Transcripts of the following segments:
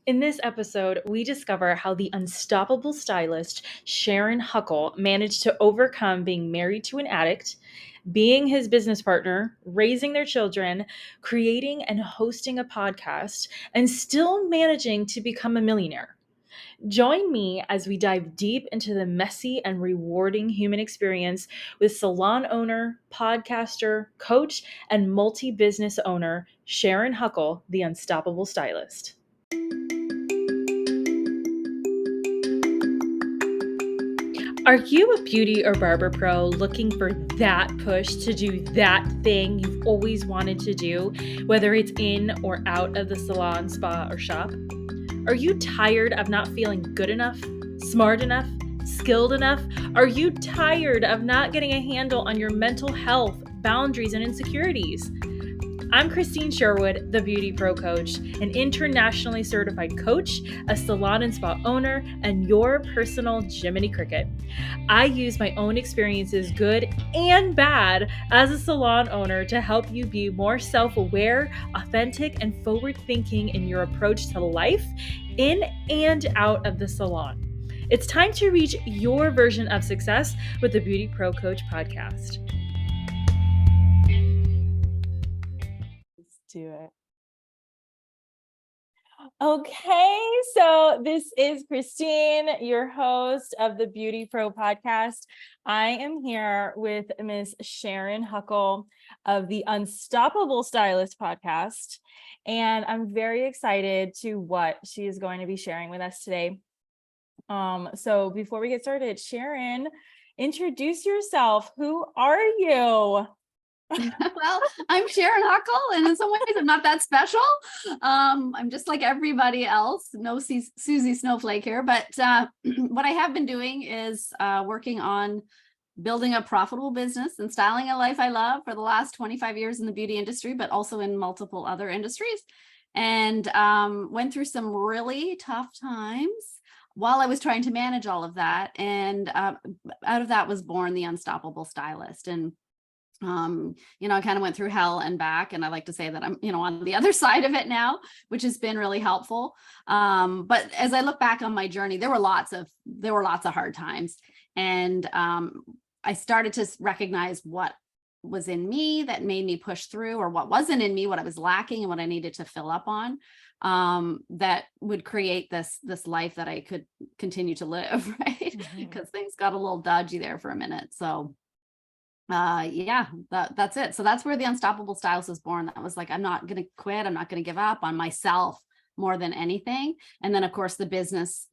In this episode, we discover how the unstoppable stylist Sharon Huckle managed to overcome being married to an addict, being his business partner, raising their children, creating and hosting a podcast, and still managing to become a millionaire. Join me as we dive deep into the messy and rewarding human experience with salon owner, podcaster, coach, and multi business owner Sharon Huckle, the unstoppable stylist. Are you a beauty or barber pro looking for that push to do that thing you've always wanted to do, whether it's in or out of the salon, spa, or shop? Are you tired of not feeling good enough, smart enough, skilled enough? Are you tired of not getting a handle on your mental health, boundaries, and insecurities? I'm Christine Sherwood, the BeautyPro coach, an internationally certified coach, a salon and spa owner, and your personal Jiminy Cricket. I use my own experiences, good and bad, as a salon owner to help you be more self-aware, authentic, and forward-thinking in your approach to life, in and out of the salon. It's time to reach your version of success with the BeautyPro Coach podcast. Do it. Okay, so this is Christine, your host of the BeautyPro podcast. I am here with Miss Sharon Huckle of the Unstoppable Stylist podcast, and I'm very excited to what she is going to be sharing with us today. So before we get started, Sharon, introduce yourself. Who are you? Well, I'm Sharon Huckle, and in some ways I'm not that special. I'm just like everybody else. No Susie Snowflake here, but what I have been doing is working on building a profitable business and styling a life I love for the last 25 years in the beauty industry, but also in multiple other industries, and went through some really tough times while I was trying to manage all of that. And out of that was born the Unstoppable Stylist. And I kind of went through hell and back, and I like to say that I'm, on the other side of it now, which has been really helpful. But as I look back on my journey, there were lots of hard times, and I started to recognize what was in me that made me push through, or what wasn't in me, what I was lacking and what I needed to fill up on, that would create this life that I could continue to live, right? Because things got a little dodgy there for a minute. So that's it. So that's where the Unstoppable Stylist was born. That was like, I'm not going to quit. I'm not going to give up on myself more than anything. And then of course the business,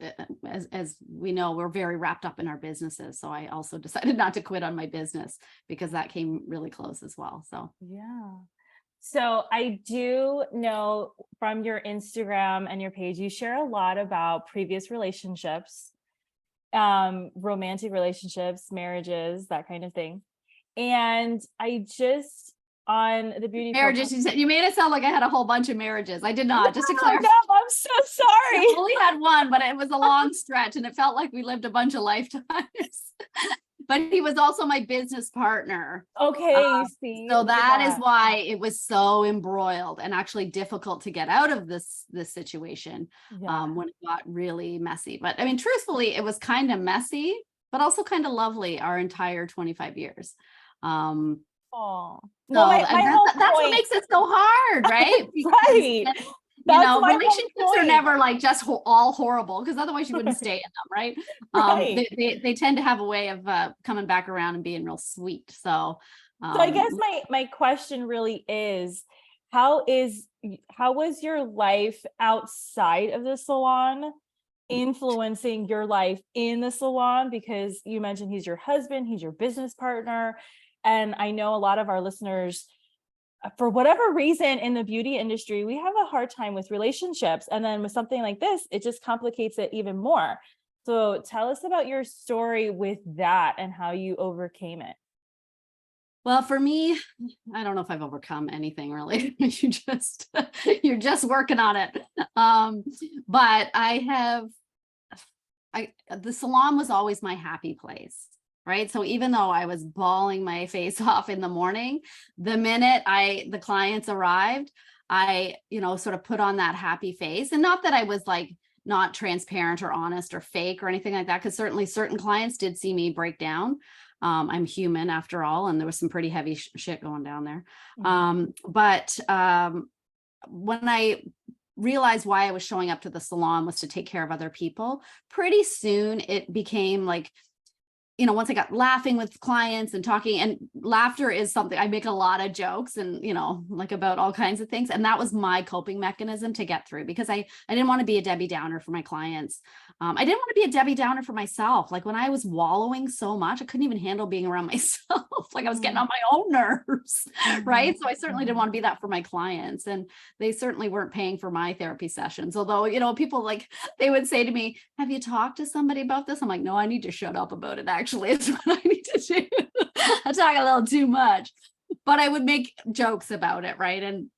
as we know, we're very wrapped up in our businesses. So I also decided not to quit on my business, because that came really close as well. So yeah. So I do know from your Instagram and your page, you share a lot about previous relationships, romantic relationships, marriages, that kind of thing. And I just, on the beauty marriages, you made it sound like I had a whole bunch of marriages. I did not. Just to clarify. No, I'm so sorry. I only had one, but it was a long stretch, and it felt like we lived a bunch of lifetimes. But he was also my business partner. Okay, see. So that is why it was so embroiled and actually difficult to get out of this situation when it got really messy. But I mean, truthfully, it was kind of messy, but also kind of lovely our entire 25 years. Well, that's what makes it so hard, right? Right. Relationships are never like just all horrible, because otherwise you wouldn't stay in them, right? Right. They tend to have a way of coming back around and being real sweet. So I guess my question really is, how was your life outside of the salon influencing your life in the salon? Because you mentioned he's your husband, he's your business partner. And I know a lot of our listeners, for whatever reason in the beauty industry, we have a hard time with relationships. And then with something like this, it just complicates it even more. So tell us about your story with that and how you overcame it. Well, for me, I don't know if I've overcome anything really. You're just working on it. But the salon was always my happy place. Right. So even though I was bawling my face off in the morning, the minute the clients arrived, I, sort of put on that happy face. And not that I was like not transparent or honest or fake or anything like that, because certainly certain clients did see me break down. I'm human after all, and there was some pretty heavy shit going down there. But when I realized why I was showing up to the salon was to take care of other people, pretty soon it became like, once I got laughing with clients and talking, and laughter is something I make a lot of jokes and, like about all kinds of things. And that was my coping mechanism to get through, because I didn't want to be a Debbie Downer for my clients. I didn't want to be a Debbie Downer for myself. Like when I was wallowing so much, I couldn't even handle being around myself. Like I was getting on my own nerves, right? So I certainly didn't want to be that for my clients. And they certainly weren't paying for my therapy sessions. Although, people they would say to me, have you talked to somebody about this? I'm like, no, I need to shut up about it. Actually, it's what I need to do. I talk a little too much, but I would make jokes about it. Right. And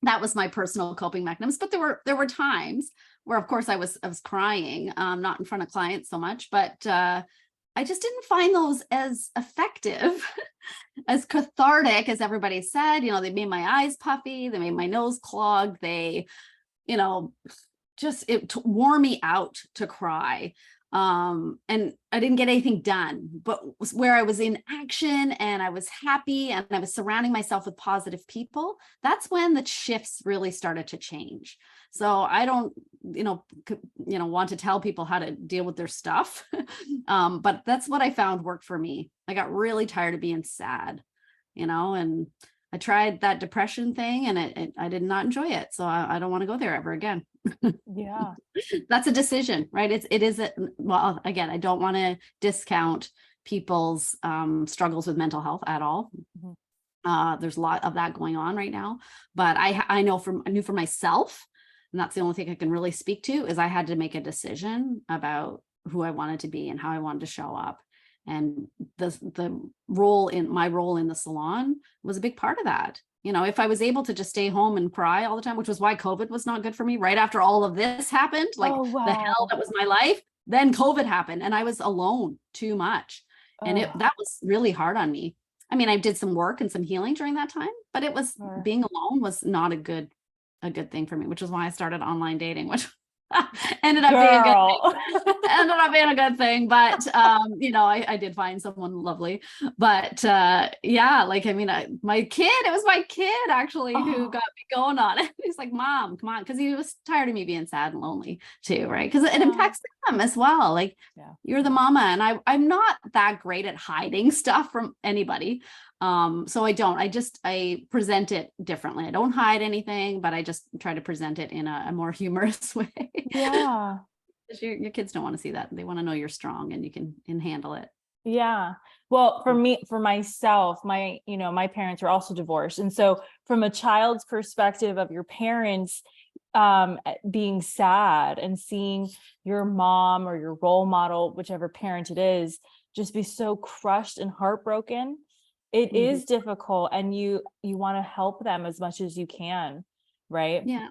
that was my personal coping mechanisms. But there were times where, of course, I was crying, not in front of clients so much, but I just didn't find those as effective, as cathartic as everybody said. They made my eyes puffy, they made my nose clogged, they, it wore me out to cry. And I didn't get anything done, but where I was in action and I was happy and I was surrounding myself with positive people, that's when the shifts really started to change. So I don't, want to tell people how to deal with their stuff. But that's what I found worked for me. I got really tired of being sad, and I tried that depression thing and I did not enjoy it. So I don't want to go there ever again. Yeah. That's a decision, right? It is, well, again, I don't want to discount people's struggles with mental health at all. There's a lot of that going on right now, but I knew for myself, and that's the only thing I can really speak to, is I had to make a decision about who I wanted to be and how I wanted to show up. And my role in the salon was a big part of that. If I was able to just stay home and cry all the time, which was why COVID was not good for me, right after all of this happened, like the hell that was my life, then COVID happened and I was alone too much. And that was really hard on me. I mean, I did some work and some healing during that time, but it was being alone was not a good thing for me, which is why I started online dating, which ended up being a good thing. But I did find someone lovely. But it was my kid actually who got me going on it. He's like, Mom, come on, because he was tired of me being sad and lonely too, right? Because it impacts them as well. Like you're the mama, and I'm not that great at hiding stuff from anybody. So I present it differently. I don't hide anything, but I just try to present it in a more humorous way. Yeah. Your kids don't want to see that. They want to know you're strong and you can handle it. Yeah. Well, for myself, my parents are also divorced. And so from a child's perspective of your parents, being sad and seeing your mom or your role model, whichever parent it is, just be so crushed and heartbroken, it is difficult, and you want to help them as much as you can. Right. Yeah.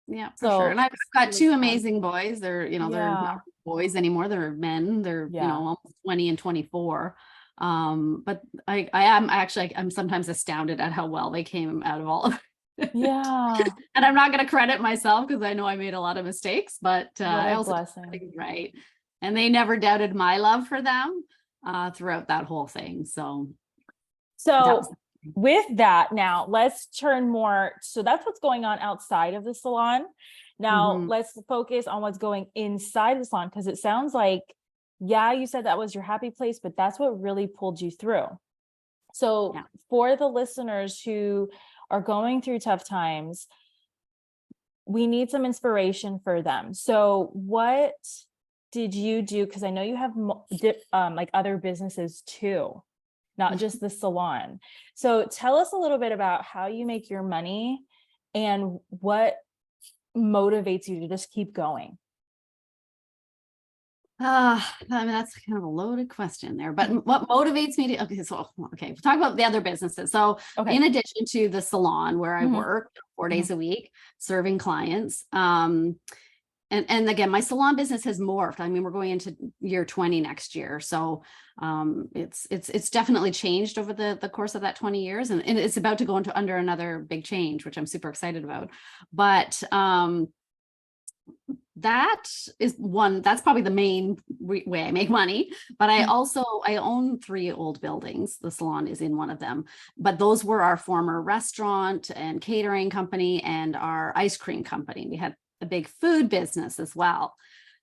Yeah, for sure. And I've got two amazing boys. They're not boys anymore. They're men. They're, almost 20 and 24. But I'm sometimes astounded at how well they came out of all of it. Yeah. And I'm not going to credit myself because I know I made a lot of mistakes, but I also think right. And they never doubted my love for them throughout that whole thing. So with that, now let's turn more. So that's what's going on outside of the salon. Now let's focus on what's going inside the salon, because it sounds like, you said that was your happy place, but that's what really pulled you through. So for the listeners who are going through tough times, we need some inspiration for them. So what did you do? Because I know you have like other businesses too, not just the salon. So tell us a little bit about how you make your money and what motivates you to just keep going. I mean, that's kind of a loaded question there, but what motivates me to, we'll talk about the other businesses. So in addition to the salon where I work 4 days a week, serving clients, And again, my salon business has morphed. I mean, we're going into year 20 next year. So it's definitely changed over the course of that 20 years. And it's about to go into under another big change, which I'm super excited about. But that's probably the main way I make money. But I own 3 old buildings. The salon is in one of them, but those were our former restaurant and catering company and our ice cream company. We had a big food business as well.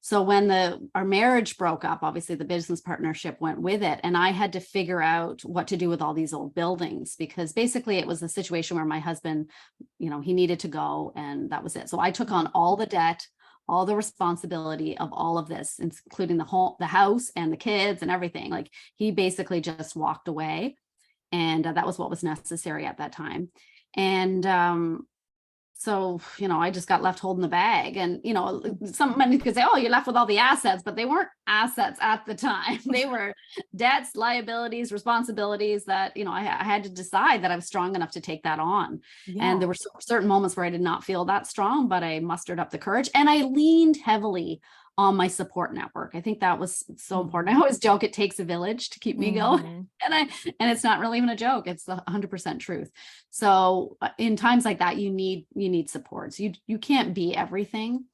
So when our marriage broke up, obviously the business partnership went with it. And I had to figure out what to do with all these old buildings, because basically it was a situation where my husband, he needed to go, and that was it. So I took on all the debt, all the responsibility of all of this, including the house and the kids and everything. Like, he basically just walked away, and that was what was necessary at that time. And so, I just got left holding the bag. And, somebody could say, oh, you're left with all the assets, but they weren't assets at the time. They were debts, liabilities, responsibilities that, I had to decide that I was strong enough to take that on. Yeah. And there were certain moments where I did not feel that strong, but I mustered up the courage, and I leaned heavily on my support network. I think that was so important. I always joke, it takes a village to keep me going. And it's not really even a joke. It's the 100% truth. So in times like that, you need supports. You can't be everything.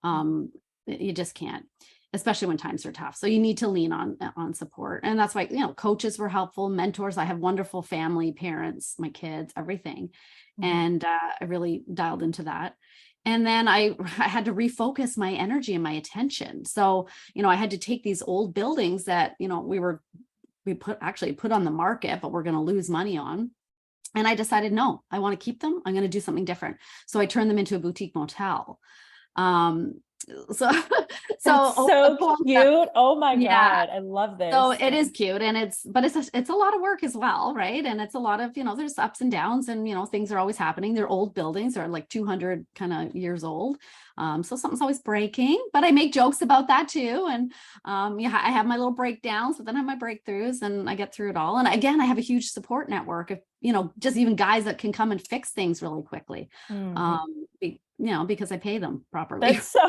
You just can't, especially when times are tough. So you need to lean on support. And that's why, coaches were helpful, mentors. I have wonderful family, parents, my kids, everything. And I really dialed into that. And then I had to refocus my energy and my attention. So, I had to take these old buildings that, we put on the market, but we're going to lose money on. And I decided, no, I want to keep them. I'm going to do something different. So I turned them into a boutique motel. So cute. Oh my God. I love this. So it is cute, and it's a lot of work as well. Right. And it's a lot of, there's ups and downs, and, things are always happening. They're old buildings, are like 200 kind of years old. So something's always breaking, but I make jokes about that too. And, I have my little breakdowns, but then I have my breakthroughs, and I get through it all. And again, I have a huge support network of, just even guys that can come and fix things really quickly. Because I pay them properly. That's so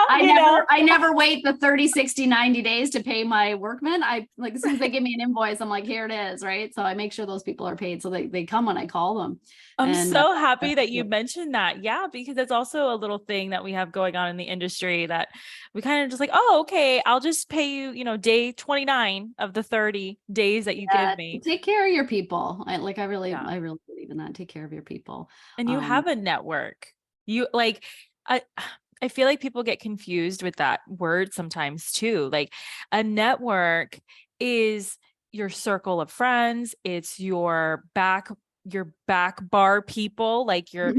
I never wait the 30, 60, 90 days to pay my workmen. As soon as they give me an invoice, I'm like, here it is. Right. So I make sure those people are paid, so they come when I call them. I'm so happy that you mentioned that. Yeah, because it's also a little thing that we have going on in the industry that we kind of just like, oh, okay, I'll just pay you, day 29 of the 30 days that you give me. Take care of your people. I really believe in that. Take care of your people. And you have a network. I feel like people get confused with that word sometimes too. Like, a network is your circle of friends. It's your back bar people, like your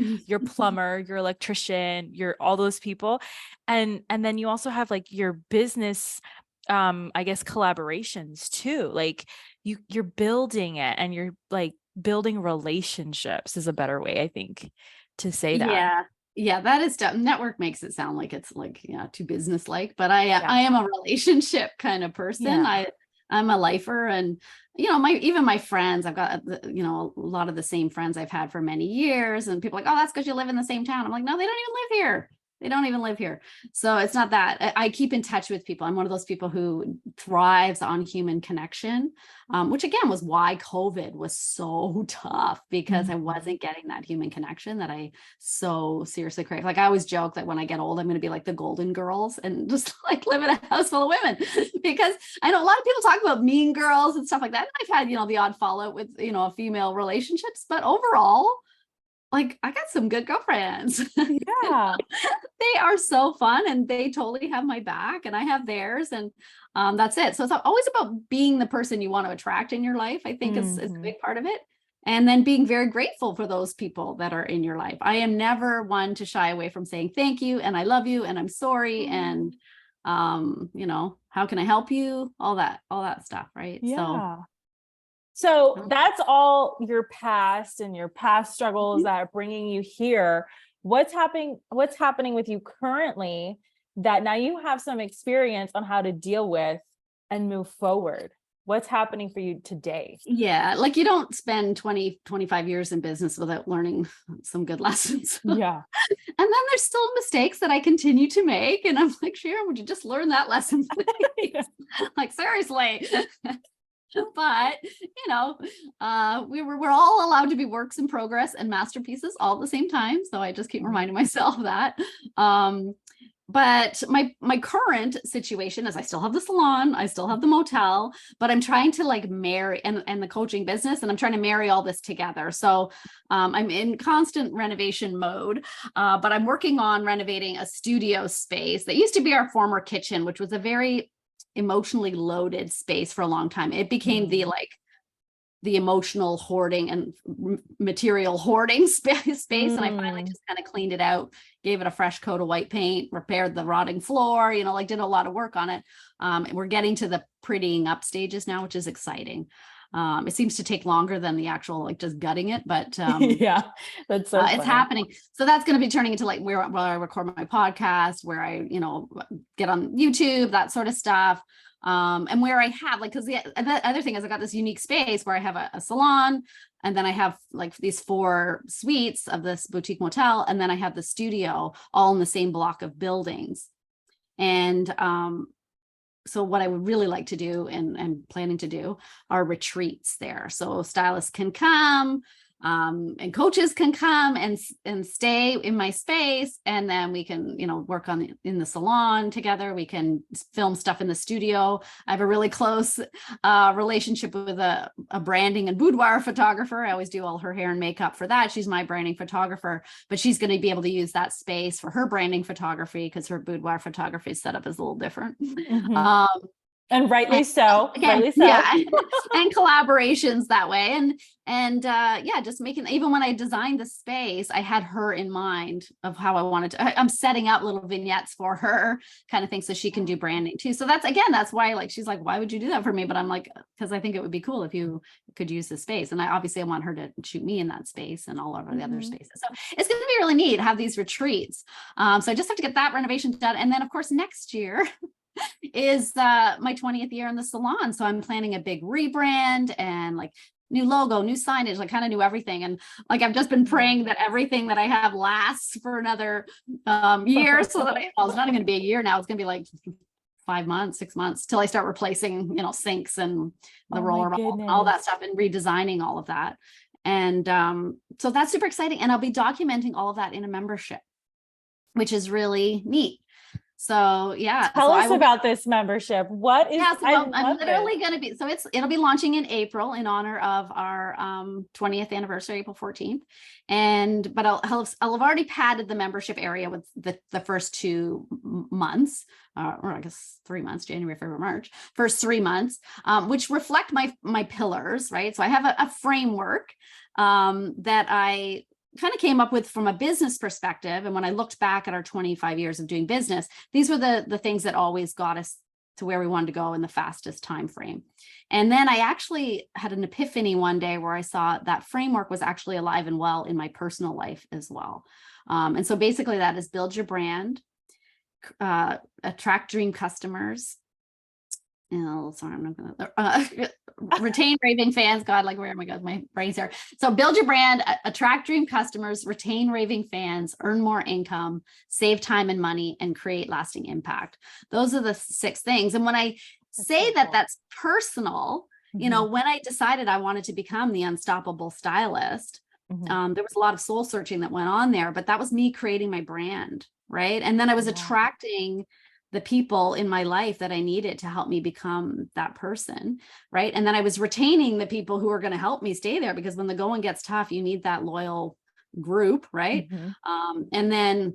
plumber, your electrician, your all those people. And then you also have like your business, I guess, collaborations too. Like you're building it, and you're like building relationships is a better way, I think, to say that. Yeah, that is network makes it sound like it's like, too business-like, but I am a relationship kind of person. Yeah. I'm a lifer, and, my friends, I've got, a lot of the same friends I've had for many years, and people are like, oh, that's because you live in the same town. I'm like, no, they don't even live here. They don't even live here. So it's not that. I keep in touch with people. I'm one of those people who thrives on human connection, which again was why COVID was so tough, because I wasn't getting that human connection that I so seriously crave. Like, I always joke that when I get old, I'm going to be like the Golden Girls and just like live in a house full of women, because I know a lot of people talk about Mean Girls and stuff like that. And I've had, the odd fallout with, female relationships, but overall, like, I got some good girlfriends. Yeah. They are so fun, and they totally have my back, and I have theirs. And that's it. So it's always about being the person you want to attract in your life, I think is a big part of it. And then being very grateful for those people that are in your life. I am never one to shy away from saying thank you, and I love you, and I'm sorry. And, how can I help you? All that stuff. Right. Yeah. So that's all your past and your past struggles that are bringing you here. What's happening with you currently that now you have some experience on how to deal with and move forward? What's happening for you today? Yeah. Like you don't spend 20, 25 years in business without learning some good lessons. Yeah. And then there's still mistakes that I continue to make. And I'm like, Sharon, would you just learn that lesson, please? Like, seriously. But, we're all allowed to be works in progress and masterpieces all at the same time. So I just keep reminding myself that. But my current situation is I still have the salon, I still have the motel, but I'm trying to like marry and the coaching business, and I'm trying to marry all this together. So I'm in constant renovation mode, but I'm working on renovating a studio space that used to be our former kitchen, which was a very emotionally loaded space for a long time. It became the emotional hoarding and material hoarding space. And I finally just kind of cleaned it out, gave it a fresh coat of white paint, repaired the rotting floor, did a lot of work on it. We're getting to the prettying up stages now, which is exciting. It seems to take longer than the actual, like just gutting it, but yeah, that's so it's happening. So that's going to be turning into like where I record my podcast, where I, get on YouTube, that sort of stuff. And where I have because the other thing is I got this unique space where I have a salon, and then I have like these 4 suites of this boutique motel, and then I have the studio all in the same block of buildings. And so what I would really like to do and planning to do are retreats there. So stylists can come, and coaches can come and stay in my space, and then we can work in the salon together. We can film stuff in the studio. I have a really close relationship with a branding and boudoir photographer. I always do all her hair and makeup for that. She's my branding photographer, but she's going to be able to use that space for her branding photography because her boudoir photography setup is a little different. And rightly so. Again, rightly so. Yeah. And collaborations that way. And just making, even when I designed the space, I had her in mind of how I wanted to, I'm setting up little vignettes for her kind of thing so she can do branding too. So that's why she's like, why would you do that for me? But I'm like, because I think it would be cool if you could use the space. And I want her to shoot me in that space and all over the other spaces. So it's going to be really neat to have these retreats. So I just have to get that renovation done. And then of course, next year, is my 20th year in the salon. So I'm planning a big rebrand and like new logo, new signage, like kind of new everything. And like, I've just been praying that everything that I have lasts for another year. So that it's not even going to be a year now. It's going to be like 5 months, 6 months till I start replacing, sinks and the roller, all that stuff, and redesigning all of that. And so that's super exciting. And I'll be documenting all of that in a membership, which is really neat. So tell us about this membership. What is? I'm literally going to be. So it'll be launching in April in honor of our 20th anniversary, April 14th. But I'll have already padded the membership area with the first 2 months, or I guess 3 months, January, February, March, first 3 months, which reflect my pillars, right? So I have a framework that I kind of came up with from a business perspective. And when I looked back at our 25 years of doing business, these were the things that always got us to where we wanted to go in the fastest time frame. And then I actually had an epiphany one day where I saw that framework was actually alive and well in my personal life as well. And so basically that is build your brand, attract dream customers. Sorry, I'm not gonna retain raving fans. God, like where am I going? My brain's here. So build your brand, attract dream customers, retain raving fans, earn more income, save time and money, and create lasting impact. Those are the 6 things. And when I say that's personal, when I decided I wanted to become the Unstoppable Stylist, there was a lot of soul searching that went on there, but that was me creating my brand, right? And then I was attracting the people in my life that I needed to help me become that person, right? And then I was retaining the people who are going to help me stay there, because when the going gets tough, you need that loyal group, right? And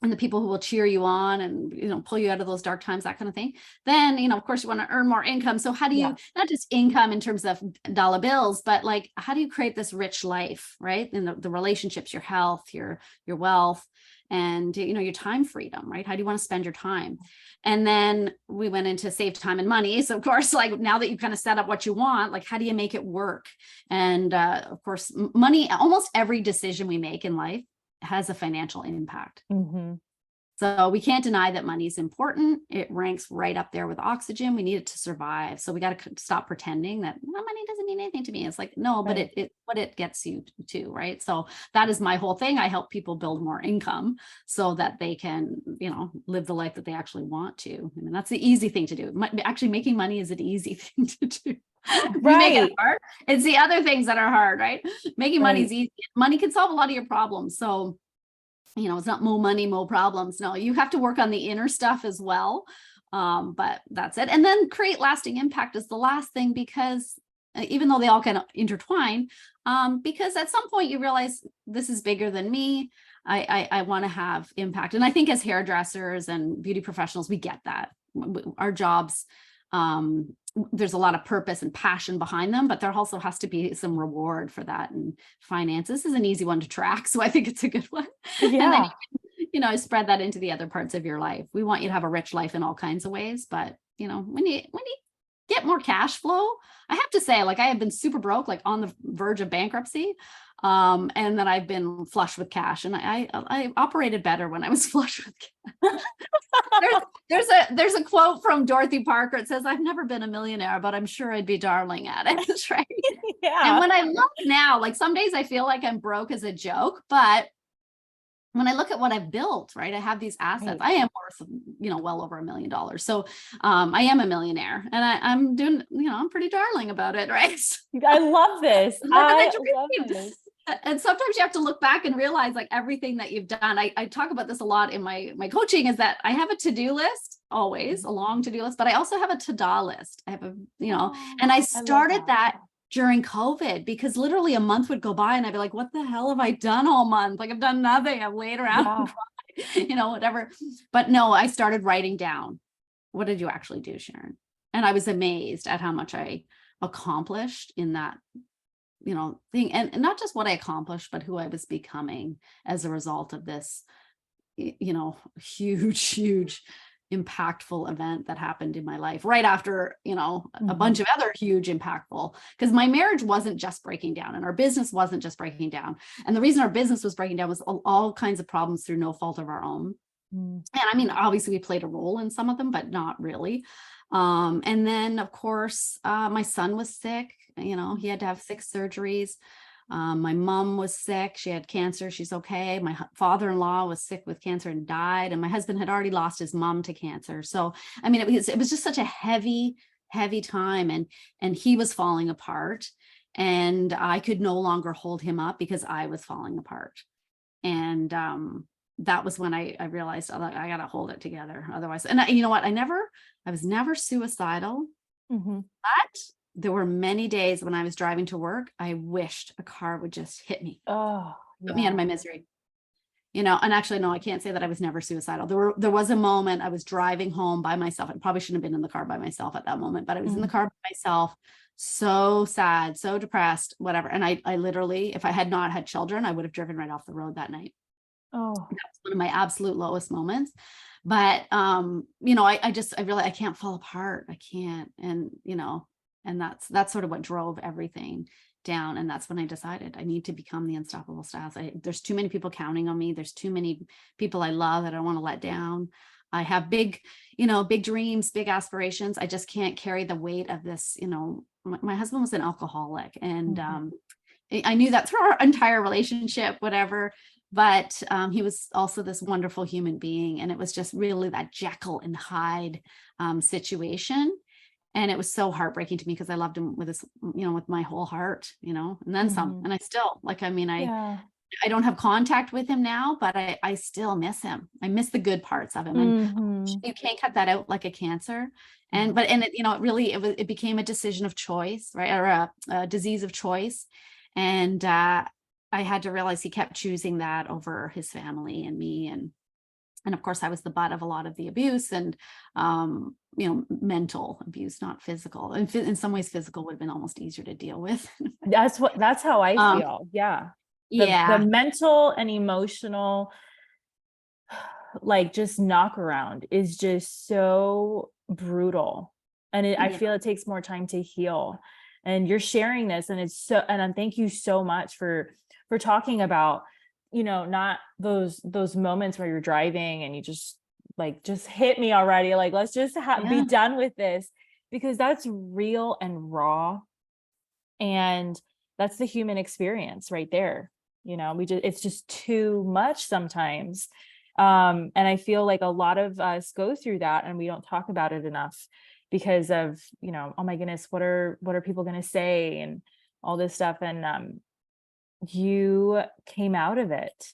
the people who will cheer you on and, pull you out of those dark times, that kind of thing. Then, of course, you want to earn more income. So how do you, not just income in terms of dollar bills, but like, how do you create this rich life, right? In the relationships, your health, your wealth, and, your time freedom, right? How do you want to spend your time? And then we went into save time and money. So of course, like now that you kind of set up what you want, like, how do you make it work? And of course, money, almost every decision we make in life has a financial impact. So So we can't deny that money is important. It ranks right up there with oxygen. We need it to survive. So we got to stop pretending that money doesn't mean anything to me. It's like, no, but what it gets you to, right? So that is my whole thing. I help people build more income so that they can, live the life that they actually want to. I mean, that's the easy thing to do. Actually, making money is an easy thing to do. We make it hard. It's the other things that are hard, right? Making money is easy. Money can solve a lot of your problems. So it's not more money, more problems. No, you have to work on the inner stuff as well. But that's it. And then create lasting impact is the last thing, because even though they all kind of intertwine, because at some point you realize this is bigger than me. I want to have impact. And I think as hairdressers and beauty professionals, we get that. Our jobs, there's a lot of purpose and passion behind them, but there also has to be some reward for that. And finances is an easy one to track. So I think it's a good one. Yeah. And then you can, spread that into the other parts of your life. We want you to have a rich life in all kinds of ways, but when you get more cash flow, I have to say, like, I have been super broke, like on the verge of bankruptcy. And then I've been flush with cash, and I operated better when I was flush with cash. There's a quote from Dorothy Parker. It says, "I've never been a millionaire, but I'm sure I'd be darling at it." That's right. Yeah. And when I look now, like some days I feel like I'm broke as a joke, but when I look at what I've built, right, I have these assets. I am worth, well over $1 million. So I am a millionaire, and I'm doing, I'm pretty darling about it, right? I love this. I love this. And sometimes you have to look back and realize, like, everything that you've done. I talk about this a lot in my coaching, is that I have a to-do list, always a long to-do list, but I also have a to-do list. I have and I started that during COVID, because literally a month would go by and I'd be like, what the hell have I done all month? Like, I've done nothing. I've laid around, whatever. But no, I started writing down, what did you actually do, Sharon? And I was amazed at how much I accomplished in that, thing. And not just what I accomplished, but who I was becoming as a result of this, huge impactful event that happened in my life right after, a bunch of other huge impactful, because my marriage wasn't just breaking down and our business wasn't just breaking down. And the reason our business was breaking down was all kinds of problems through no fault of our own. And I mean, obviously we played a role in some of them, but not really. And then of course, my son was sick, he had to have 6 surgeries. My mom was sick. She had cancer. She's okay. My father-in-law was sick with cancer and died. And my husband had already lost his mom to cancer. So, I mean, it was just such a heavy time, and he was falling apart, and I could no longer hold him up because I was falling apart. And, that was when I realized I got to hold it together. Otherwise, and you know what? I was never suicidal, but there were many days when I was driving to work, I wished a car would just hit me, put me out of my misery, and actually, no, I can't say that I was never suicidal. There was a moment I was driving home by myself. I probably shouldn't have been in the car by myself at that moment, but I was in the car by myself, so sad, so depressed, whatever. And I literally, if I had not had children, I would have driven right off the road that night. That was one of my absolute lowest moments. But, I really, I can't fall apart. I can't. And, and that's sort of what drove everything down. And that's when I decided I need to become the Unstoppable Stylist. There's too many people counting on me. There's too many people I love that I want to let down. I have big dreams, big aspirations. I just can't carry the weight of this. My husband was an alcoholic, and I knew that through our entire relationship, whatever. But he was also this wonderful human being. And it was just really that Jekyll and Hyde situation. And it was so heartbreaking to me because I loved him with this, with my whole heart, and then some. And I still, I don't have contact with him now, but I still miss him. I miss the good parts of him. And you can't cut that out like a cancer. And it became a decision of choice, right? Or a disease of choice. And I had to realize he kept choosing that over his family and me. And of course I was the butt of a lot of the abuse, and, mental abuse, not physical. And in some ways, physical would have been almost easier to deal with. That's how I feel. The mental and emotional, like, just knock around is just so brutal. And I feel it takes more time to heal. And you're sharing this, and thank you so much for talking about not those moments where you're driving and you just hit me already. Like, let's just be done with this, because that's real and raw. And that's the human experience right there. It's just too much sometimes. And I feel like a lot of us go through that and we don't talk about it enough because of, oh my goodness, what are people going to say and all this stuff. And you came out of it.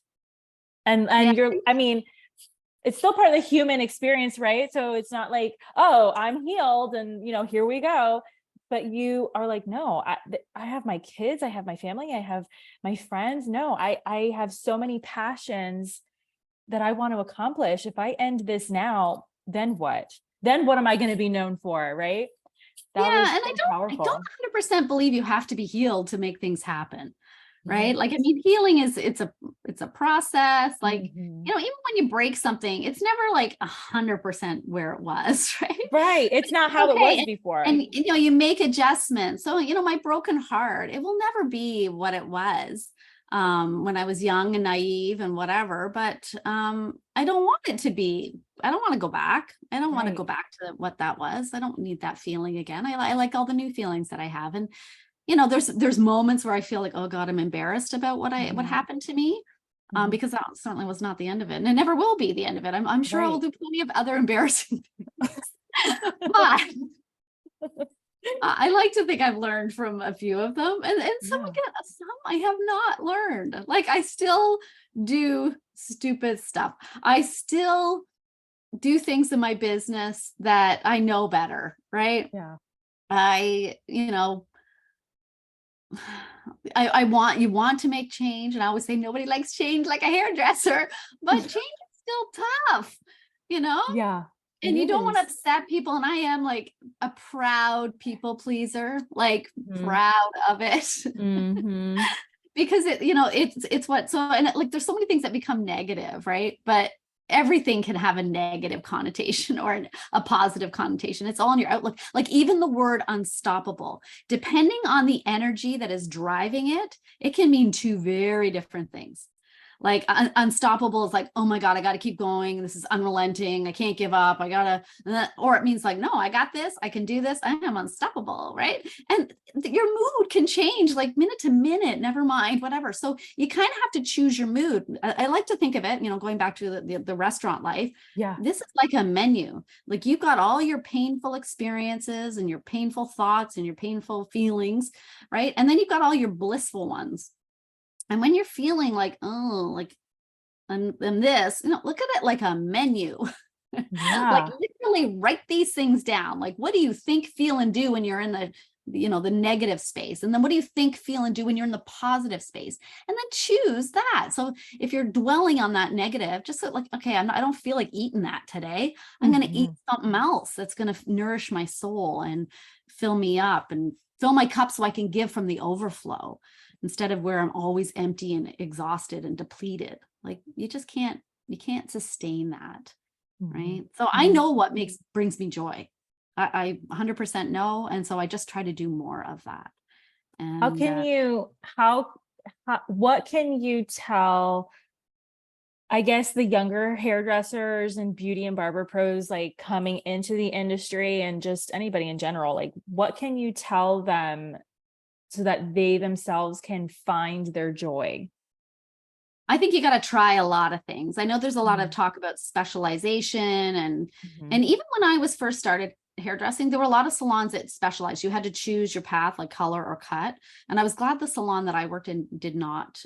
And it's still part of the human experience, right? So it's not like, oh, I'm healed and, here we go. But you are like, no, I have my kids, I have my family, I have my friends. No, I have so many passions that I want to accomplish. If I end this now, then what? Then what am I going to be known for? Right. And I don't 100% believe you have to be healed to make things happen. Right. Like, healing it's a process. Like, even when you break something, it's never like 100% where it was. Right. Right. It's not how it was before. And you make adjustments. So, my broken heart, it will never be what it was when I was young and naive and whatever. But I don't want it to be. I don't want to go back. I don't want to go back to what that was. I don't need that feeling again. I like all the new feelings that I have. And there's moments where I feel like, oh God, I'm embarrassed about what happened to me, because that certainly was not the end of it, and it never will be the end of it. I'm sure I will do plenty of other embarrassing things, but I like to think I've learned from a few of them, and some I have not learned. Like, I still do stupid stuff. I still do things in my business that I know better, right? Yeah. I want to make change. And I always say nobody likes change like a hairdresser, but change is still tough, Yeah. And you don't want to upset people. And I am like a proud people pleaser, like proud of it. Because it's what, so, and like, there's so many things that become negative, right? But everything can have a negative connotation or a positive connotation. It's all in your outlook. Like, even the word unstoppable, depending on the energy that is driving it, it can mean two very different things. Like, unstoppable is like, oh my God, I got to keep going. This is unrelenting. I can't give up. Or it means like, no, I got this. I can do this. I am unstoppable. Right. And your mood can change like minute to minute, never mind, whatever. So you kind of have to choose your mood. I like to think of it, going back to the restaurant life. Yeah. This is like a menu. Like, you've got all your painful experiences and your painful thoughts and your painful feelings. Right. And then you've got all your blissful ones. And when you're feeling like, oh, like I'm this, look at it like a menu. Like, literally write these things down. Like, what do you think, feel, and do when you're in the negative space? And then what do you think, feel, and do when you're in the positive space? And then choose that. So if you're dwelling on that negative, just like, okay, I don't feel like eating that today. I'm going to eat something else that's going to nourish my soul and fill me up and fill my cup so I can give from the overflow, instead of where I'm always empty and exhausted and depleted. Like, you can't sustain that. Right. So I know what brings me joy. I 100% know. And so I just try to do more of that. And what can you tell, I guess, the younger hairdressers and beauty and barber pros, like, coming into the industry, and just anybody in general? Like, what can you tell them so that they themselves can find their joy? I think you got to try a lot of things. I know there's a lot of talk about specialization, and even when I was first started hairdressing, there were a lot of salons that specialized. You had to choose your path, like color or cut. And I was glad the salon that I worked in did not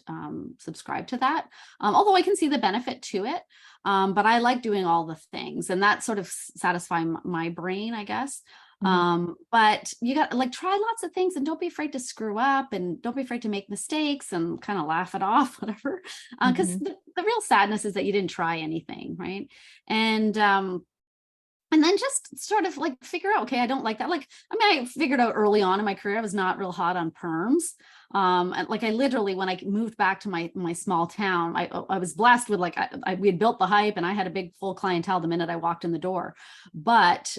subscribe to that. Although I can see the benefit to it. But I like doing all the things, and that sort of satisfies my brain, I guess. But you got like, try lots of things, and don't be afraid to screw up, and don't be afraid to make mistakes and kind of laugh it off, whatever. Because the real sadness is that you didn't try anything. Right. And then just sort of like figure out, okay, I don't like that. Like, I figured out early on in my career, I was not real hot on perms. And like, I literally, when I moved back to my small town, I was blessed with like, we had built the hype, and I had a big full clientele the minute I walked in the door. But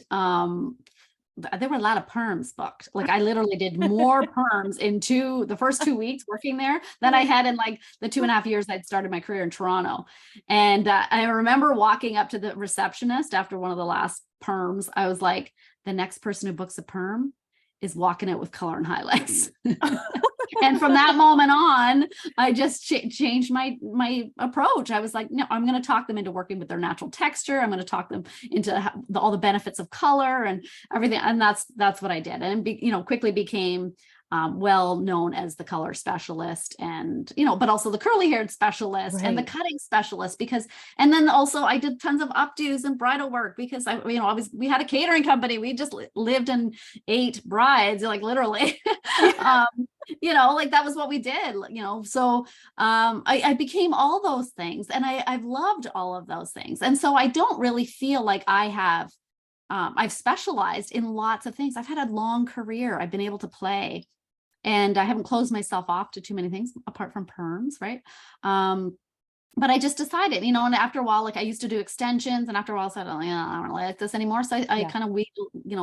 there were a lot of perms booked. Like I literally did more perms in the first 2 weeks working there than I had in like the 2.5 years I'd started my career in Toronto. And I remember walking up to the receptionist after one of the last perms. I was like, the next person who books a perm is walking out with color and highlights. And from that moment on, I just changed my approach. I was like, no, I'm going to talk them into working with their natural texture. I'm going to talk them into all the benefits of color and everything. And that's what I did. And, quickly became well known as the color specialist and, but also the curly haired specialist and the cutting specialist and then also I did tons of updos and bridal work because we had a catering company. We just lived and ate brides, like literally, like that was what we did, so I became all those things and I've loved all of those things. And so I don't really feel like I've specialized in lots of things. I've had a long career. I've been able to play. And I haven't closed myself off to too many things apart from perms, right? But I just decided, and after a while, like I used to do extensions, and after a while I said, oh, yeah, I don't really like this anymore. So I kind of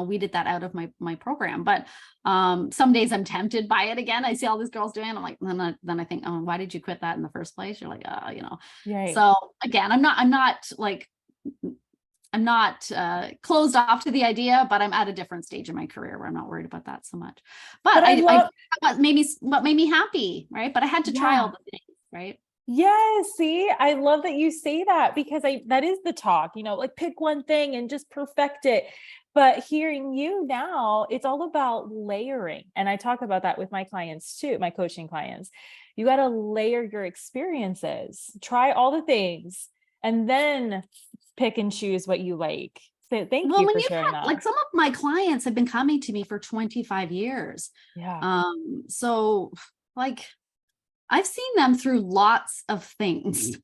weeded that out of my program. But some days I'm tempted by it again. I see all these girls doing it. I'm like, then I think, oh, why did you quit that in the first place? You're like, Right. So again, I'm not closed off to the idea, but I'm at a different stage in my career where I'm not worried about that so much. But what made me happy, right? But I had to try all the things, right? Yes. See, I love that you say that because that is the talk, like pick one thing and just perfect it. But hearing you now, it's all about layering. And I talk about that with my clients too, my coaching clients. You got to layer your experiences, try all the things, and then pick and choose what you like. So thank you for sharing that. Like some of my clients have been coming to me for 25 years. Yeah. So like I've seen them through lots of things,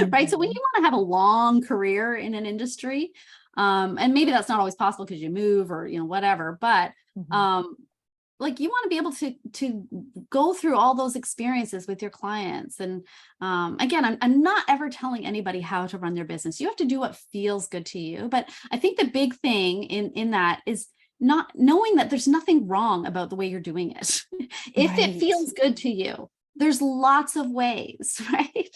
right? So when you want to have a long career in an industry, and maybe that's not always possible because you move or, whatever, but like you want to be able to go through all those experiences with your clients. And again, I'm not ever telling anybody how to run their business. You have to do what feels good to you. But I think the big thing in that is not knowing that there's nothing wrong about the way you're doing it. If it feels good to you, there's lots of ways, right?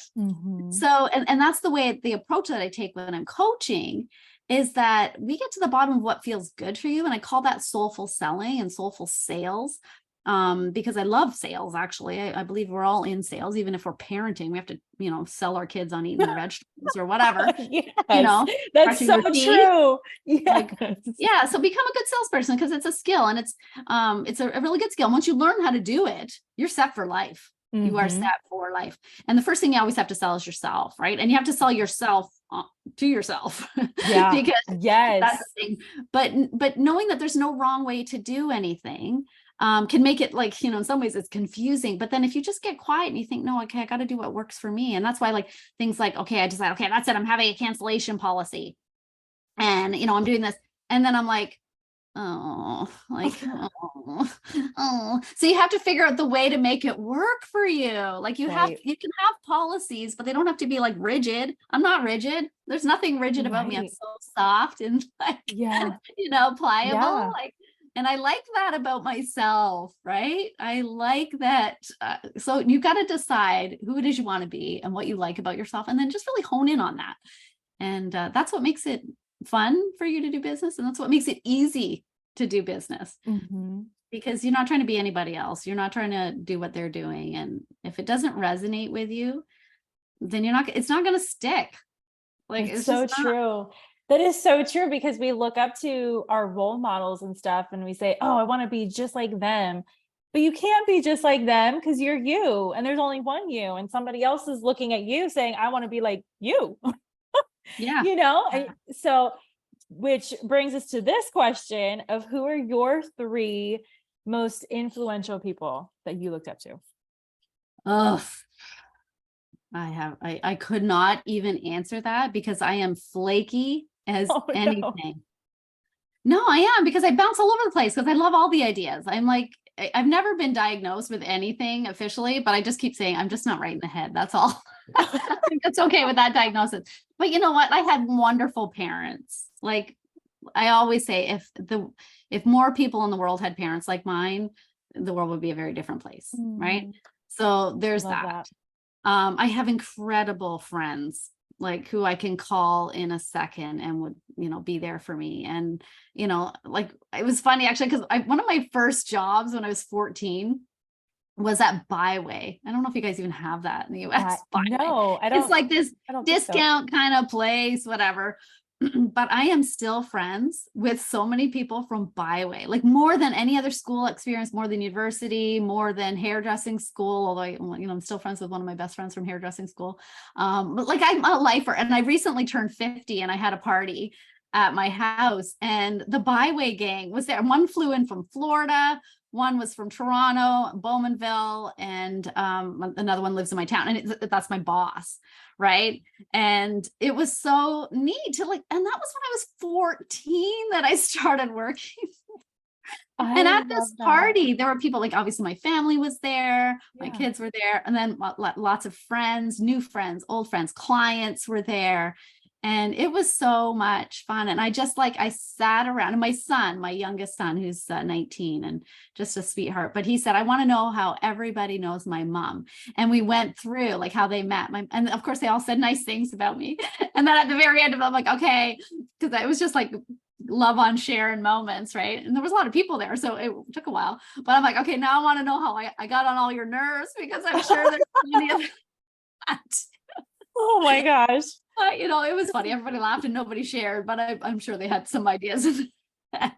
So, and that's the approach that I take when I'm coaching is that we get to the bottom of what feels good for you. And I call that soulful selling and soulful sales. Because I love sales, actually. I believe we're all in sales, even if we're parenting, we have to, sell our kids on eating their vegetables or whatever. That's so true. Yeah. So become a good salesperson because it's a skill and it's a really good skill. Once you learn how to do it, you're set for life. You are set for life. And the first thing you always have to sell is yourself, right? And you have to sell yourself to yourself. Yeah. Because that's the thing. But knowing that there's no wrong way to do anything can make it like, in some ways it's confusing. But then if you just get quiet and you think, no, okay, I got to do what works for me. And that's why like things like, okay, I decide, okay, that's it. I'm having a cancellation policy and, I'm doing this. And then I'm like, so you have to figure out the way to make it work for you. Like you can have policies, but they don't have to be like rigid. I'm not rigid. There's nothing rigid about me. I'm so soft and like, pliable. Like, and I like that about myself, right? I like that. So you got to decide who it is you want to be and what you like about yourself, and then just really hone in on that. And that's what makes it fun for you to do business. And that's what makes it easy to do business because you're not trying to be anybody else. You're not trying to do what they're doing. And if it doesn't resonate with you, then it's not going to stick. Like it's so true. That is so true because we look up to our role models and stuff and we say, oh, I want to be just like them. But you can't be just like them because you're you and there's only one you, and somebody else is looking at you saying, I want to be like you. So which brings us to this question of who are your 3 most influential people that you looked up to? I could not even answer that because I am flaky as anything. No, I am, because I bounce all over the place because I love all the ideas. I'm like, I've never been diagnosed with anything officially, but I just keep saying I'm just not right in the head. That's all. I think that's okay with that diagnosis. But you know what? I had wonderful parents. Like I always say if more people in the world had parents like mine, the world would be a very different place, right? So there's that. I have incredible friends like who I can call in a second and would, be there for me. And, like it was funny actually, because one of my first jobs when I was 14 was at Byway. I don't know if you guys even have that in the US. No, I don't. It's like this discount kind of place, whatever. But I am still friends with so many people from Byway, like more than any other school experience, more than university, more than hairdressing school. Although I'm still friends with one of my best friends from hairdressing school. But like I'm a lifer, and I recently turned 50, and I had a party at my house, and the Byway gang was there. One flew in from Florida. One was from Toronto, Bowmanville, and another one lives in my town, and that's my boss, right? And it was so neat to like, and that was when I was 14 that I started working. And at this party, there were people like, obviously my family was there, my kids were there, and then lots of friends, new friends, old friends, clients were there. And it was so much fun. And I sat around, and my son, my youngest son, who's 19 and just a sweetheart, but he said, I want to know how everybody knows my mom. And we went through like how they met and of course they all said nice things about me. And then at the very end of it, I'm like, okay, because it was just like love on Sharon moments, right? And there was a lot of people there, so it took a while, but I'm like, okay, now I want to know how I got on all your nerves, because I'm sure there's plenty of that. Oh my gosh. It was funny. Everybody laughed and nobody shared, but I'm sure they had some ideas. But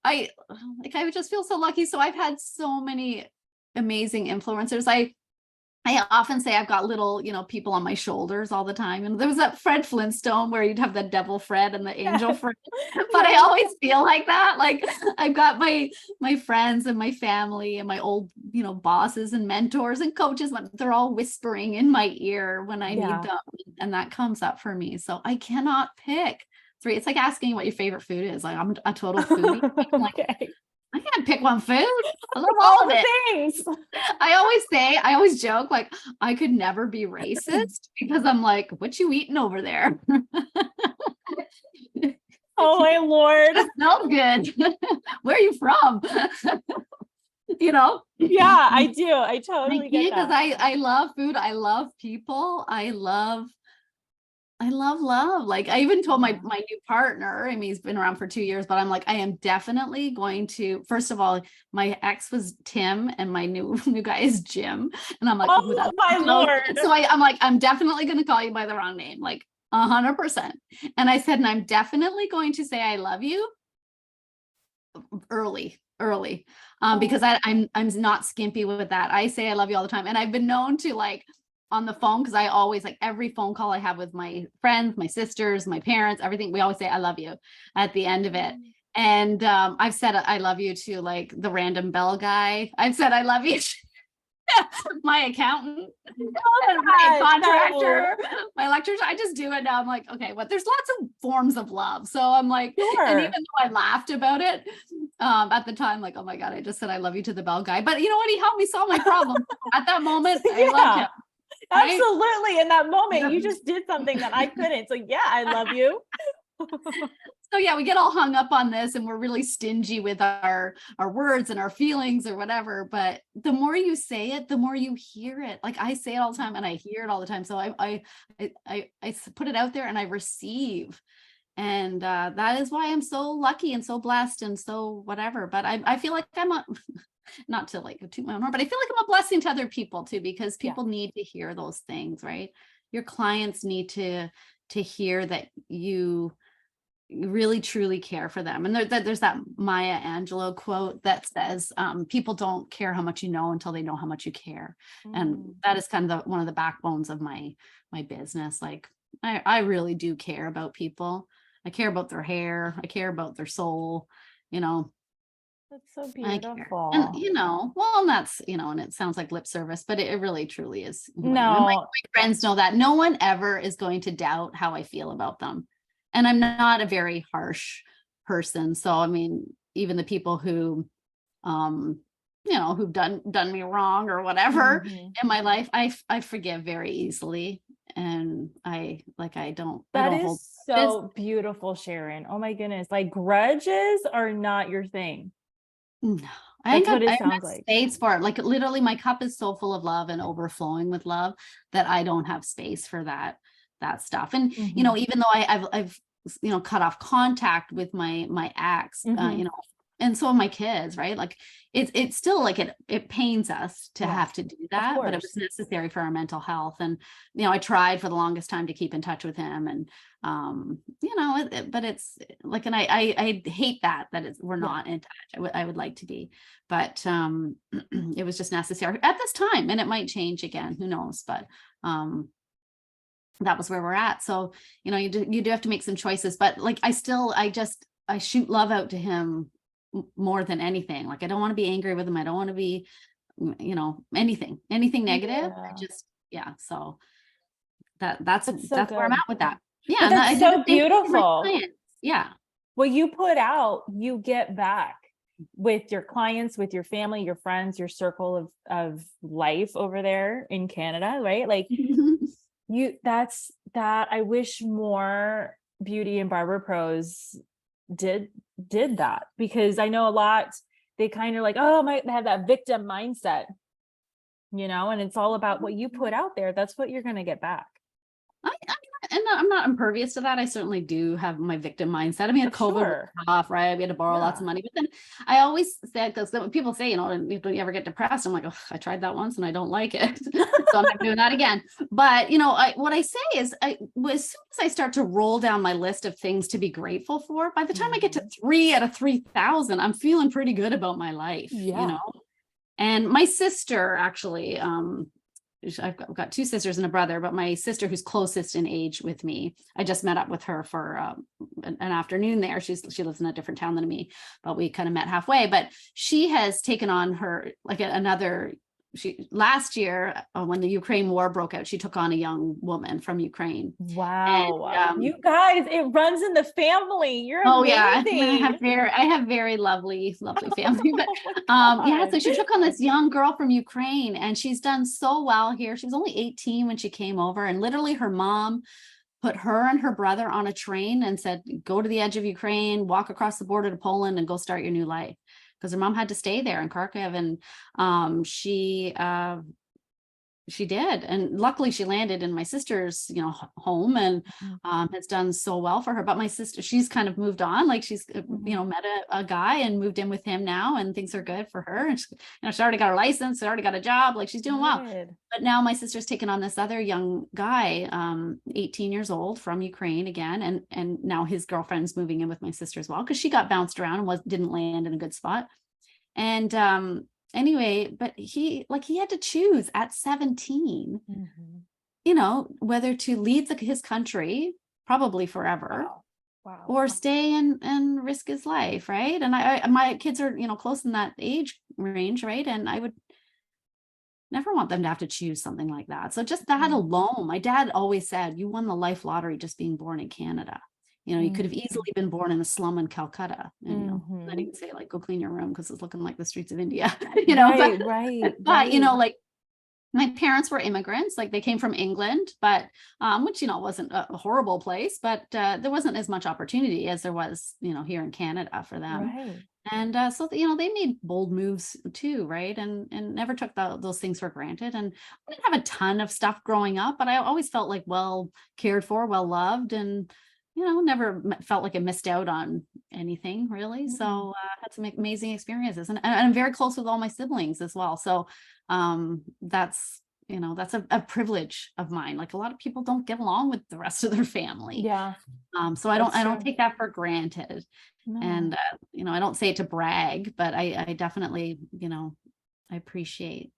I would just feel so lucky. So I've had so many amazing influencers. I often say I've got little, people on my shoulders all the time. And there was that Fred Flintstone where you'd have the devil Fred and the angel Fred. But I always feel like that. Like I've got my friends and my family and my old, bosses and mentors and coaches. They're all whispering in my ear when I need them. And that comes up for me. So I cannot pick three. It's like asking what your favorite food is. Like I'm a total foodie. Okay. I can't pick one food. I love all of it. Things. I always joke, like I could never be racist because I'm like, what you eating over there? Oh my Lord. That smells good. Where are you from? Yeah, I do. I totally get that. Because I love food. I love people. I love love. Like I even told my new partner, I mean, he's been around for 2 years, but I'm like, I am definitely going to, first of all, my ex was Tim and my new guy is Jim. And I'm like, oh my Lord. So I'm like, I'm definitely going to call you by the wrong name, like 100%. And I said, and I'm definitely going to say, I love you early. Because I'm not skimpy with that. I say, I love you all the time. And I've been known to like, on the phone, because I always like every phone call I have with my friends, my sisters, my parents, everything, we always say I love you at the end of it. And I've said I love you to like the random bell guy. I've said I love you to my accountant, my contractor, my electrician. I just do it now. I'm like, okay, there's lots of forms of love. So I'm like, and even though I laughed about it at the time, like, oh my God, I just said I love you to the bell guy. But you know what? He helped me solve my problem. At that moment, I loved him. Right? Absolutely. In that moment, you just did something that I couldn't. So yeah, I love you. So yeah, we get all hung up on this and we're really stingy with our words and our feelings or whatever. But the more you say it, the more you hear it. Like I say it all the time and I hear it all the time. So I put it out there and I receive. And that is why I'm so lucky and so blessed and so whatever. But I feel like I'm not to like toot my own horn, but I feel like I'm a blessing to other people too, because people need to hear those things, right? Your clients need to hear that you really truly care for them. And there's that Maya Angelou quote that says, people don't care how much you know until they know how much you care. And that is kind of one of the backbones of my business. Like I really do care about people. I care about their hair. I care about their soul, That's so beautiful. And, and that's, and it sounds like lip service, but it really truly is. No, my friends know that no one ever is going to doubt how I feel about them. And I'm not a very harsh person. So, I mean, even the people who, who've done me wrong or whatever in my life, I forgive very easily. I don't hold is so beautiful, Sharon. Oh my goodness. Like grudges are not your thing. No, That's what it I sounds got like. space for it. Like literally my cup is so full of love and overflowing with love that I don't have space for that stuff. And, you know, even though I've, you know, cut off contact with my ex, you know, and so my kids, right? Like it's still like it pains us to have to do that, but it was necessary for our mental health. And, you know, I tried for the longest time to keep in touch with him, and, you know, but it's like, and I hate that we're not in touch. I would like to be, but, it was just necessary at this time, and it might change again, who knows, but, that was where we're at. So, you know, you do have to make some choices, but like, I shoot love out to him more than anything. Like, I don't want to be angry with him. I don't want to be, you know, anything negative. I just, so that's where I'm at with that. Yeah. But that's so beautiful. Yeah. What you put out, you get back with your clients, with your family, your friends, your circle of life over there in Canada, right? Like I wish more beauty and barber pros did that, because I know a lot, they kind of like, they have that victim mindset, you know, and it's all about what you put out there. That's what you're going to get back. I'm not impervious to that. I certainly do have my victim mindset. I mean, COVID was tough, right? We had to borrow lots of money, but then I always said, because people say, you know, don't you ever get depressed? I'm like, oh, I tried that once and I don't like it. So I'm not doing that again. But, you know, what I say is as soon as I start to roll down my list of things to be grateful for, by the time I get to 3 out of 3,000, I'm feeling pretty good about my life, you know? And my sister actually, I've got 2 sisters and a brother, but my sister, who's closest in age with me, I just met up with her for an afternoon there. She lives in a different town than me, but we kind of met halfway. But she has taken on her last year when the Ukraine war broke out, she took on a young woman from Ukraine. Wow. And, you guys, it runs in the family. You're amazing. I have very lovely family. But so she took on this young girl from Ukraine, and she's done so well here. She was only 18 when she came over, and literally her mom put her and her brother on a train and said, go to the edge of Ukraine, walk across the border to Poland, and go start your new life. Because her mom had to stay there in Kharkiv, and she did, and luckily she landed in my sister's, you know, home, and has done so well for her. But my sister, she's kind of moved on, like she's you know, met a guy and moved in with him now, and things are good for her. And she, you know, she already got her license, she already got a job, like she's doing well. But now my sister's taken on this other young guy, 18 years old, from Ukraine again, and now his girlfriend's moving in with my sister as well, because she got bounced around and didn't land in a good spot. And anyway, but he had to choose at 17, you know, whether to leave his country, probably forever, or stay and risk his life, right? And my kids are, you know, close in that age range, right? And I would never want them to have to choose something like that. So just that alone, my dad always said, you won the life lottery just being born in Canada. You know, you could have easily been born in a slum in Calcutta, and, you know, then you can say, like, go clean your room because it's looking like the streets of India, you know, but you know, like, my parents were immigrants, like they came from England, but, which, you know, wasn't a horrible place, but, there wasn't as much opportunity as there was, you know, here in Canada for them. And, so, you know, they made bold moves too, right? And never took those things for granted. And I didn't have a ton of stuff growing up, but I always felt like well cared for, well loved, and, you know, never felt like I missed out on anything really. So had some amazing experiences, and I'm very close with all my siblings as well. So that's, you know, that's a privilege of mine. Like, a lot of people don't get along with the rest of their family. So I don't take that for granted. And you know, I don't say it to brag, but I definitely, you know, I appreciate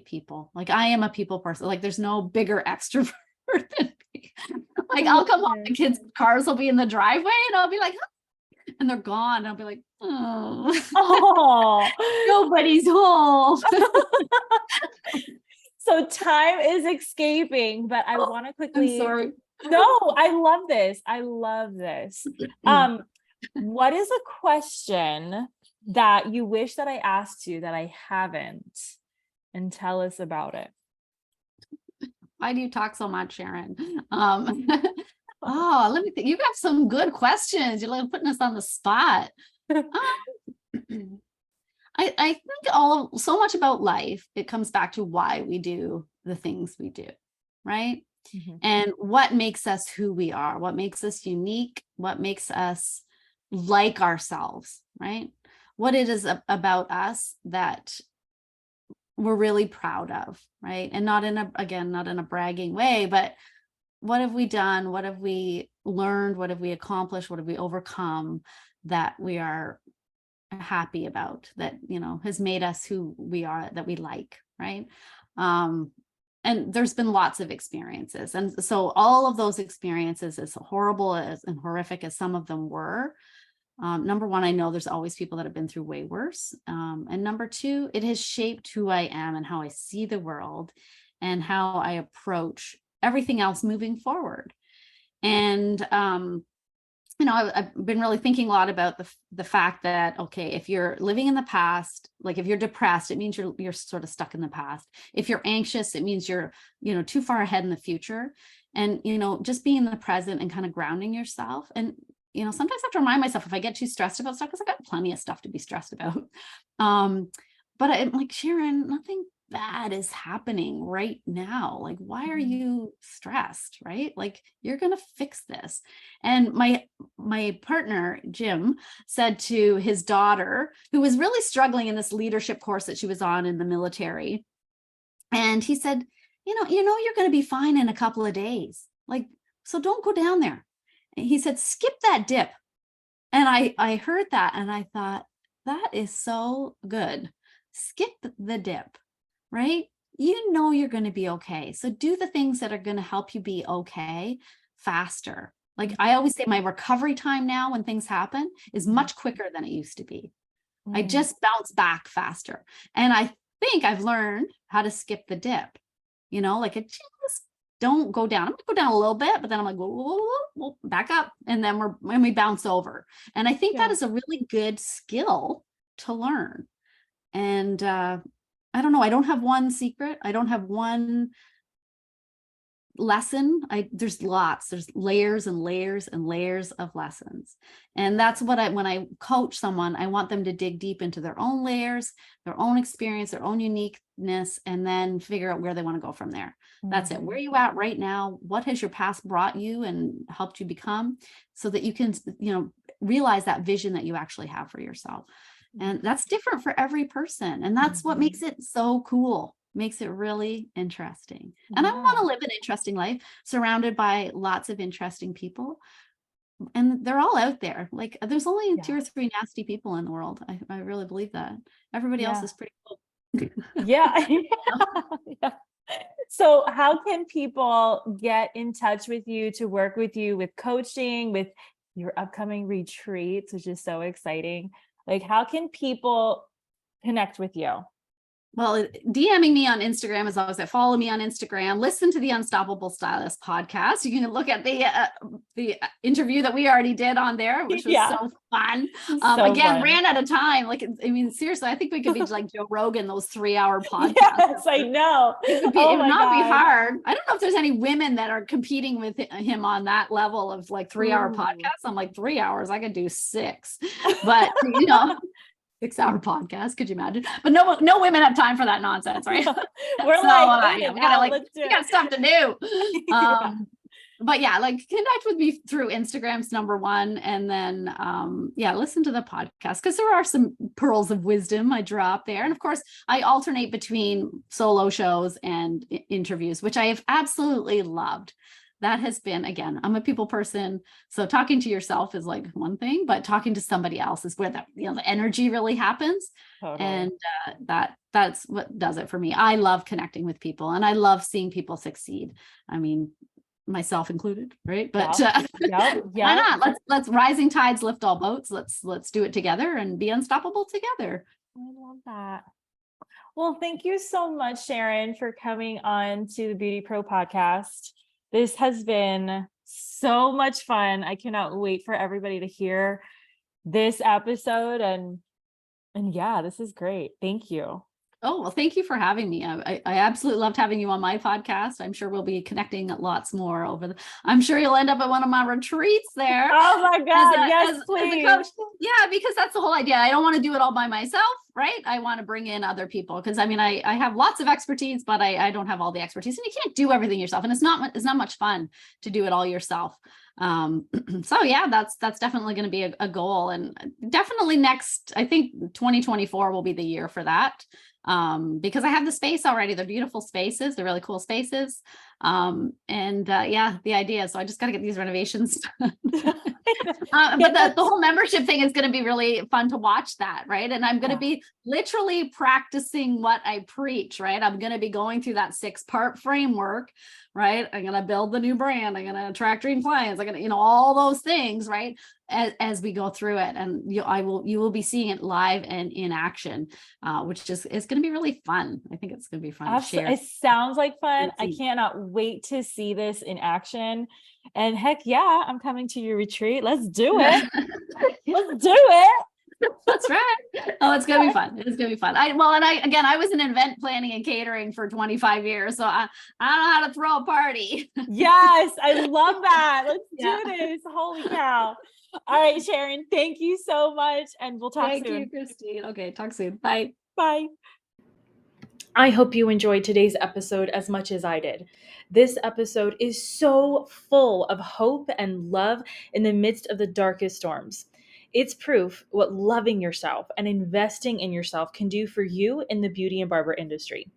people. Like, I am a people person. Like, there's no bigger extrovert than me. Like, I'll come home, the kids' cars will be in the driveway, and I'll be like, oh, and they're gone. And I'll be like, oh, nobody's home. So time is escaping, but I want to quickly. I'm sorry. No, I love this. What is a question that you wish that I asked you that I haven't? And tell us about it. Why do you talk so much, Sharon? Oh, let me think. You got some good questions. You're like putting us on the spot. I think so much about life, it comes back to why we do the things we do, right? Mm-hmm. And what makes us who we are, what makes us unique, what makes us like ourselves, right? What it is about us that we're really proud of, right? And not in a bragging way, but what have we done? What have we learned? What have we accomplished? What have we overcome that we are happy about, that, has made us who we are, that we like, right? And there's been lots of experiences. And so all of those experiences, as horrible and horrific as some of them were, number one, I know there's always people that have been through way worse. And number two, it has shaped who I am and how I see the world and how I approach everything else moving forward. And, I've been really thinking a lot about the fact that, okay, if you're living in the past, like if you're depressed, it means you're sort of stuck in the past. If you're anxious, it means you're, too far ahead in the future. And, just being in the present and kind of grounding yourself. And, sometimes I have to remind myself if I get too stressed about stuff, because I got plenty of stuff to be stressed about. But I'm like, Sharon, nothing bad is happening right now. Like, why are you stressed, right? Like, you're going to fix this. And my partner, Jim, said to his daughter, who was really struggling in this leadership course that she was on in the military. And he said, you're going to be fine in a couple of days. Like, so don't go down there. And he said, skip that dip. And I heard that and I thought, that is so good. Skip the dip. Right? You're going to be okay. So do the things that are going to help you be okay faster. Like I always say, my recovery time now when things happen is much quicker than it used to be. I just bounce back faster. And I think I've learned how to skip the dip, like it just don't go down. I'm going to go down a little bit, but then I'm like, whoa, back up. And then we bounce over. And I think that is a really good skill to learn. And, I don't know. I don't have one secret. I don't have one lesson. There's layers and layers and layers of lessons. And that's what when I coach someone, I want them to dig deep into their own layers, their own experience, their own uniqueness, and then figure out where they want to go from there. That's it. Where are you at right now? What has your past brought you and helped you become, so that you can, realize that vision that you actually have for yourself. And that's different for every person. And that's what makes it so cool, makes it really interesting. And I want to live an interesting life surrounded by lots of interesting people. And they're all out there. Like there's only 2 or 3 nasty people in the world. I really believe that. Everybody else is pretty cool. Yeah. So how can people get in touch with you to work with you with coaching, with your upcoming retreats, which is so exciting? Like, how can people connect with you? Well, DMing me on Instagram is always that. Follow me on Instagram. Listen to the Unstoppable Stylist podcast. You can look at the interview that we already did on there, which was so fun. Fun. Ran out of time. Like, I mean, seriously, I think we could be like Joe Rogan, those 3-hour podcasts. Yes, I know. It would not be hard. I don't know if there's any women that are competing with him on that level of like 3-hour podcasts. I'm like 3 hours. I could do 6, but 6-hour podcast. Could you imagine? But no women have time for that nonsense, right? We're we got stuff to do. But yeah, like connect with me through Instagram's number one. And then, listen to the podcast because there are some pearls of wisdom I drop there. And of course I alternate between solo shows and interviews, which I have absolutely loved. That has been, again, I'm a people person. So talking to yourself is like one thing, but talking to somebody else is where the energy really happens. Totally. And that's what does it for me. I love connecting with people and I love seeing people succeed. I mean, myself included, right? But why not? Let's rising tides lift all boats. Let's do it together and be unstoppable together. I love that. Well, thank you so much, Sharon, for coming on to the BeautyPro podcast. This has been so much fun. I cannot wait for everybody to hear this episode. And yeah, this is great. Thank you. Oh, well, thank you for having me. I absolutely loved having you on my podcast. I'm sure we'll be connecting lots more I'm sure you'll end up at one of my retreats there. Oh my God. Yes, as please. a coach. Yeah, because that's the whole idea. I don't want to do it all by myself, right? I want to bring in other people because I have lots of expertise, but I don't have all the expertise, and you can't do everything yourself. And it's not much fun to do it all yourself. So yeah, that's definitely going to be a goal, and definitely I think 2024 will be the year for that. Because I have the space already. They're beautiful spaces. They're really cool spaces. Yeah, the idea. So I just got to get these renovations done. But the whole membership thing is going to be really fun to watch that. Right. And I'm going to be literally practicing what I preach, right? I'm going to be going through that 6-part framework, right? I'm going to build the new brand. I'm going to attract dream clients. I'm going to, all those things, right? As we go through it, and you will be seeing it live and in action, which is going to be really fun. I think it's going to be fun to share. It sounds like fun. I cannot wait to see this in action. And heck yeah, I'm coming to your retreat. Let's do it. Let's do it. That's right. Oh, it's going to be fun. It's going to be fun. I was in event planning and catering for 25 years, so I don't know how to throw a party. Yes, I love that. Let's do this. Holy cow. All right, Sharon, thank you so much, and we'll talk soon. Thank you, Christine. Okay, talk soon. Bye. Bye. I hope you enjoyed today's episode as much as I did. This episode is so full of hope and love in the midst of the darkest storms. It's proof what loving yourself and investing in yourself can do for you in the beauty and barber industry.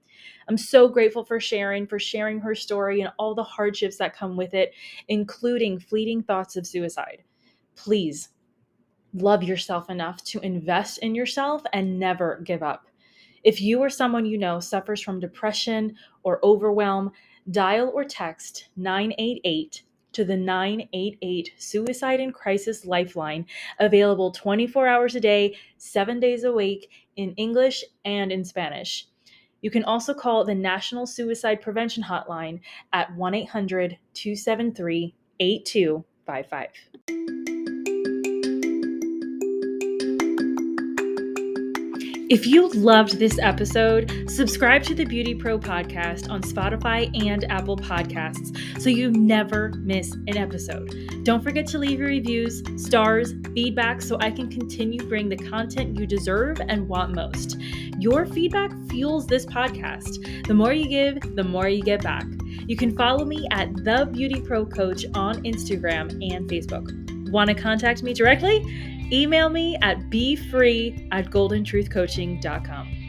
I'm so grateful for Sharon for sharing her story and all the hardships that come with it, including fleeting thoughts of suicide. Please love yourself enough to invest in yourself and never give up. If you or someone you know suffers from depression or overwhelm, dial or text 988 to the 988 Suicide and Crisis Lifeline, available 24 hours a day, 7 days a week, in English and in Spanish. You can also call the National Suicide Prevention Hotline at 1-800-273-8255. If you loved this episode, subscribe to the BeautyPro podcast on Spotify and Apple Podcasts so you never miss an episode. Don't forget to leave your reviews, stars, feedback so I can continue bringing the content you deserve and want most. Your feedback fuels this podcast. The more you give, the more you get back. You can follow me at The BeautyPro Coach on Instagram and Facebook. Want to contact me directly? Email me at befree@goldentruthcoaching.com.